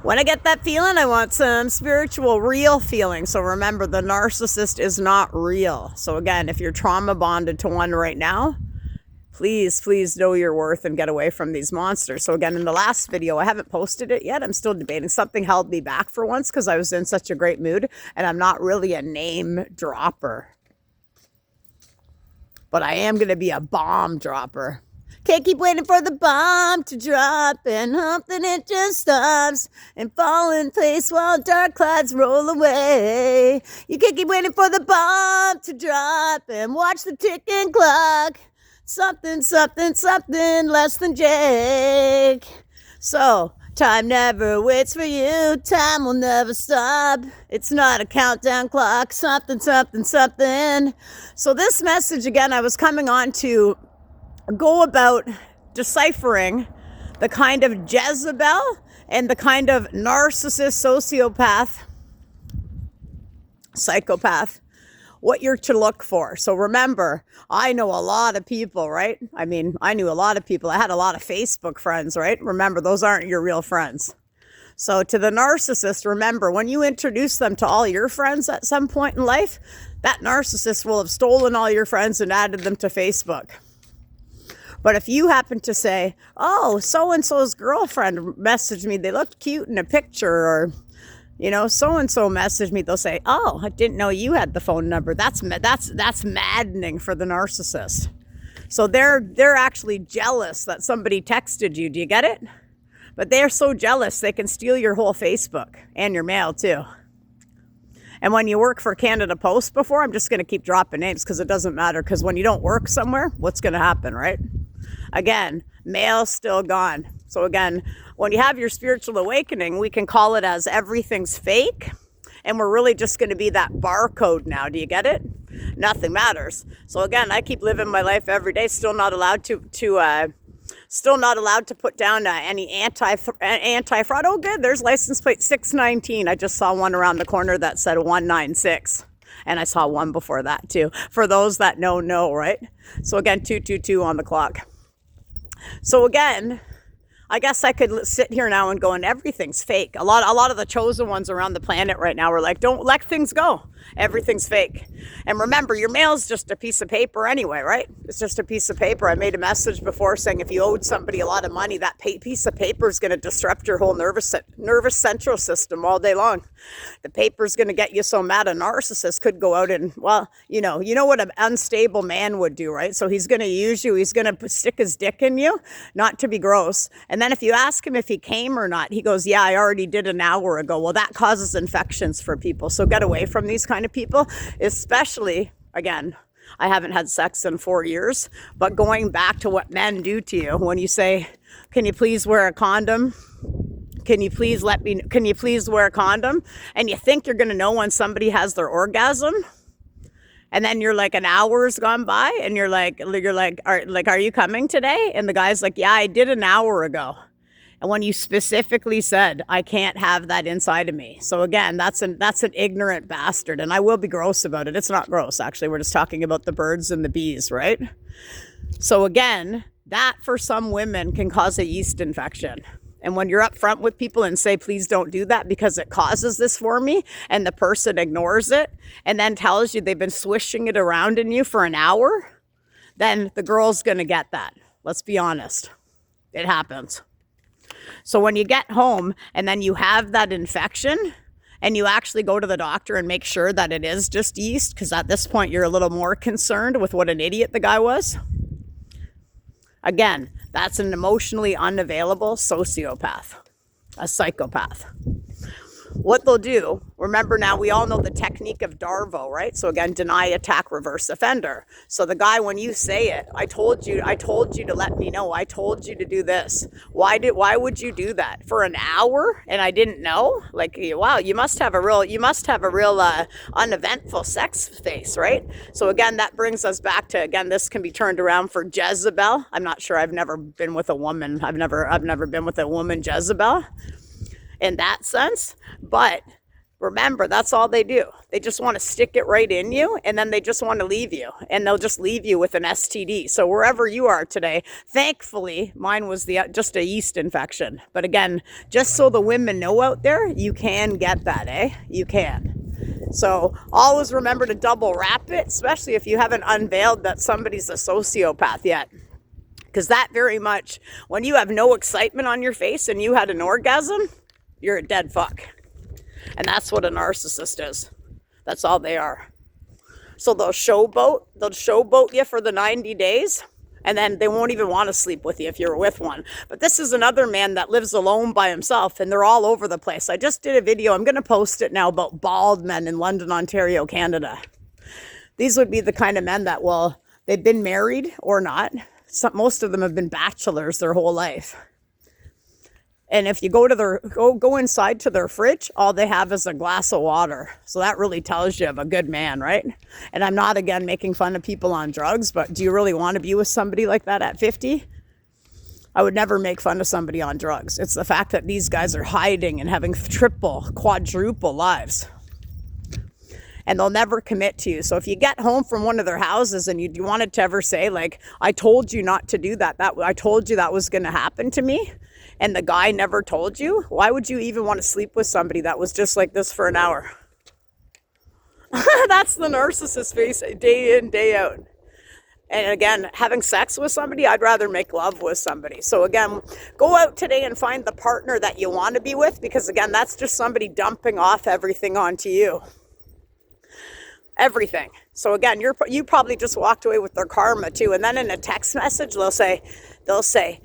When I get that feeling, I want some spiritual, real feeling. So remember, the narcissist is not real. So again, if you're trauma bonded to one right now, please know your worth and get away from these monsters. So again, in the last video, I haven't posted it yet. I'm still debating. Something held me back for once because I was in such a great mood, and I'm not really a name dropper. But I am going to be a bomb dropper. Can't keep waiting for the bomb to drop and hope that it just stops and fall in place while dark clouds roll away. You can't keep waiting for the bomb to drop and watch the ticking clock. Something less than Jake. So, time never waits for you. Time will never stop. It's not a countdown clock. Something. So this message, again, I was coming on to go about deciphering the kind of Jezebel and the kind of narcissist, sociopath, psychopath, what you're to look for. So remember, I know a lot of people, right? I mean, I knew a lot of people. I had a lot of Facebook friends, right? Remember, those aren't your real friends. So to the narcissist, remember, when you introduce them to all your friends at some point in life, that narcissist will have stolen all your friends and added them to Facebook. But if you happen to say, oh, so-and-so's girlfriend messaged me, they looked cute in a picture, or, you know, so-and-so messaged me, they'll say, oh, I didn't know you had the phone number. That's maddening for the narcissist. So they're actually jealous that somebody texted you. Do you get it? But they're so jealous, they can steal your whole Facebook and your mail too. And when you work for Canada Post before, I'm just going to keep dropping names because it doesn't matter. Because when you don't work somewhere, what's going to happen, right? Again, mail's still gone. So again, when you have your spiritual awakening, we can call it as everything's fake. And we're really just going to be that barcode now. Do you get it? Nothing matters. So again, I keep living my life every day. Still not allowed to put down any anti-fraud. Oh, good. There's license plate 619. I just saw one around the corner that said 196. And I saw one before that too. For those that know, right? So again, 222 on the clock. So again, I guess I could sit here now and go, and everything's fake. A lot of the chosen ones around the planet right now are like, don't let things go. Everything's fake. And remember, your mail's just a piece of paper anyway, right? It's just a piece of paper. I made a message before saying if you owed somebody a lot of money, that piece of paper is going to disrupt your whole nervous central system all day long. The paper's going to get you so mad. A narcissist could go out and, well, you know what an unstable man would do, right? So he's going to use you. He's going to stick his dick in you, not to be gross. And then if you ask him if he came or not, he goes, yeah, I already did an hour ago. Well, that causes infections for people. So get away from these kind of people, especially, again, I haven't had sex in 4 years, but going back to what men do to you when you say, can you please wear a condom? Can you please wear a condom? And you think you're going to know when somebody has their orgasm. And then you're like, an hour's gone by and you're like, are you coming today? And the guy's like, yeah, I did an hour ago. And when you specifically said, I can't have that inside of me. So again, that's an ignorant bastard. And I will be gross about it. It's not gross, actually. We're just talking about the birds and the bees, right? So again, that for some women can cause a yeast infection. And when you're up front with people and say, please don't do that because it causes this for me, and the person ignores it and then tells you they've been swishing it around in you for an hour, then the girl's going to get that. Let's be honest. It happens. So when you get home and then you have that infection and you actually go to the doctor and make sure that it is just yeast, because at this point you're a little more concerned with what an idiot the guy was. Again, that's an emotionally unavailable sociopath, a psychopath. What they'll do, remember now, we all know the technique of Darvo, right? So again, deny, attack, reverse offender. So the guy, when you say it, I told you to let me know. I told you to do this. Why would you do that for an hour? And I didn't know? Like, wow, you must have a real uneventful sex face, right? So again, that brings us back to, again, this can be turned around for Jezebel. I'm not sure. I've never been with a woman. I've never been with a woman Jezebel in that sense. But Remember, that's all they do. They just want to stick it right in you, and then they just want to leave you, and they'll just leave you with an STD. So wherever you are today, thankfully, mine was just a yeast infection. But again, just so the women know out there, you can get that, eh? You can. So always remember to double wrap it, especially if you haven't unveiled that somebody's a sociopath yet. Because that very much, when you have no excitement on your face and you had an orgasm, you're a dead fuck. And that's what a narcissist is. That's all they are. So they'll showboat you for the 90 days, and then they won't even want to sleep with you if you're with one. But this is another man that lives alone by himself, and they're all over the place. I just did a video, I'm going to post it now, about bald men in London, Ontario, Canada. These would be the kind of men that, well, they've been married or not. Most of them have been bachelors their whole life. And if you go to go inside to their fridge, all they have is a glass of water. So that really tells you of a good man, right? And I'm not, again, making fun of people on drugs, but do you really want to be with somebody like that at 50? I would never make fun of somebody on drugs. It's the fact that these guys are hiding and having triple, quadruple lives. And they'll never commit to you. So if you get home from one of their houses and you wanted to ever say, like, I told you not to do that, I told you that was going to happen to me, and the guy never told you, why would you even want to sleep with somebody that was just like this for an hour? That's the narcissist face, day in, day out. And again, having sex with somebody, I'd rather make love with somebody. So again, go out today and find the partner that you want to be with, because again, that's just somebody dumping off everything onto you. Everything. So again, you probably just walked away with their karma too. And then in a text message, they'll say,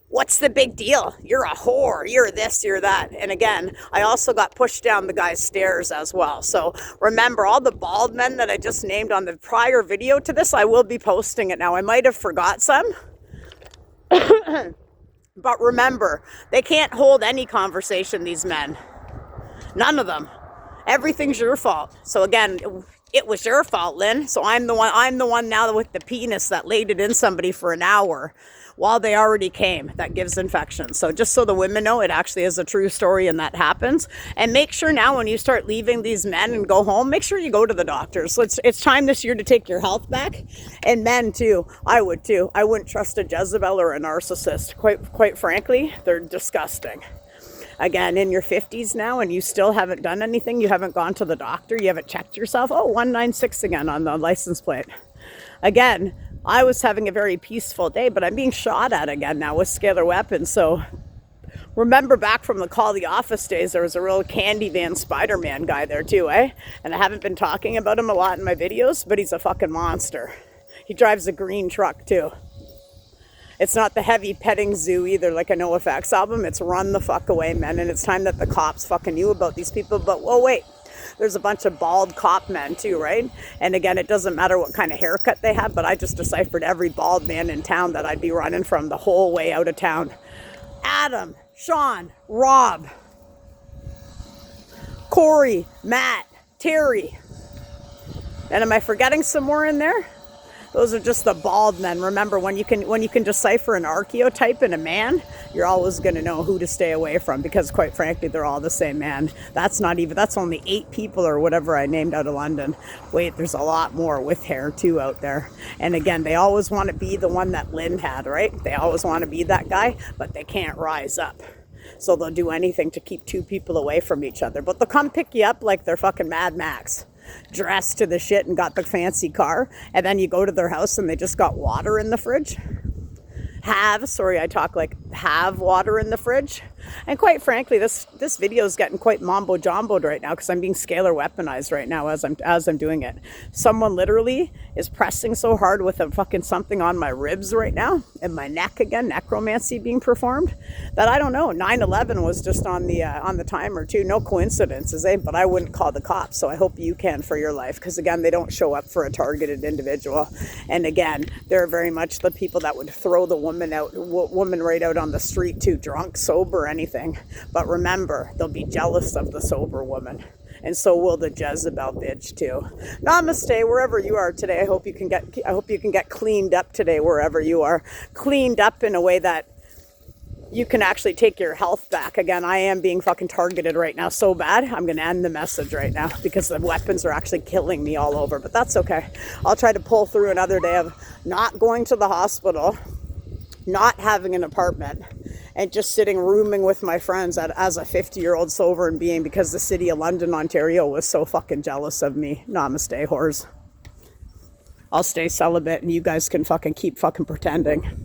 what's the big deal? You're a whore. You're this, you're that. And again, I also got pushed down the guy's stairs as well. So remember, all the bald men that I just named on the prior video to this, I will be posting it now. I might have forgot some. But remember, they can't hold any conversation, these men. None of them. Everything's your fault. So again, it was your fault, Lynn. So I'm the one now with the penis that laid it in somebody for an hour while they already came. That gives infections. So just so the women know, it actually is a true story and that happens. And make sure now when you start leaving these men and go home, make sure you go to the doctors. So it's time this year to take your health back. And men too. I would too. I wouldn't trust a Jezebel or a narcissist. Quite frankly, they're disgusting. Again, in your 50s now and you still haven't done anything, you haven't gone to the doctor, you haven't checked yourself. Oh, 196 again on the license plate. Again, I was having a very peaceful day, but I'm being shot at again now with scalar weapons. So remember back from the Call the Office days, there was a real candy van Spider-Man guy there too, eh? And I haven't been talking about him a lot in my videos, but he's a fucking monster. He drives a green truck too. It's not the heavy petting zoo either, like a NoFX album. It's run the fuck away, men. And it's time that the cops fucking knew about these people. But, oh, wait. There's a bunch of bald cop men too, right? And again, it doesn't matter what kind of haircut they have, but I just deciphered every bald man in town that I'd be running from the whole way out of town. Adam, Sean, Rob, Corey, Matt, Terry. And am I forgetting some more in there? Those are just the bald men. Remember, when you can decipher an archetype in a man, you're always going to know who to stay away from, because quite frankly, they're all the same man. That's only 8 people or whatever I named out of London. Wait, there's a lot more with hair too out there. And again, they always want to be the one that Lynn had, right? They always want to be that guy, but they can't rise up. So they'll do anything to keep 2 people away from each other. But they'll come pick you up like they're fucking Mad Max. Dressed to the shit and got the fancy car, and then you go to their house and they just got water in the fridge. Have water in the fridge. And quite frankly, this video is getting quite mambo jumboed right now, because I'm being scalar weaponized right now as I'm doing it. Someone literally is pressing so hard with a fucking something on my ribs right now, and my neck again, necromancy being performed, that I don't know. 9/11 was just on the timer too. No coincidences, eh? But I wouldn't call the cops, so I hope you can for your life, because again, they don't show up for a targeted individual. And again, they're very much the people that would throw the woman right out on the street too, drunk, sober, anything. But remember, they'll be jealous of the sober woman, and so will the Jezebel bitch too. Namaste, wherever you are today. I hope you can get cleaned up today, wherever you are. Cleaned up in a way that you can actually take your health back. Again, I am being fucking targeted right now so bad. I'm going to end the message right now because the weapons are actually killing me all over. But that's okay. I'll try to pull through another day of not going to the hospital, not having an apartment, and just sitting rooming with my friends as a 50-year-old sovereign being because the city of London, Ontario was so fucking jealous of me. Namaste, whores. I'll stay celibate and you guys can fucking keep fucking pretending.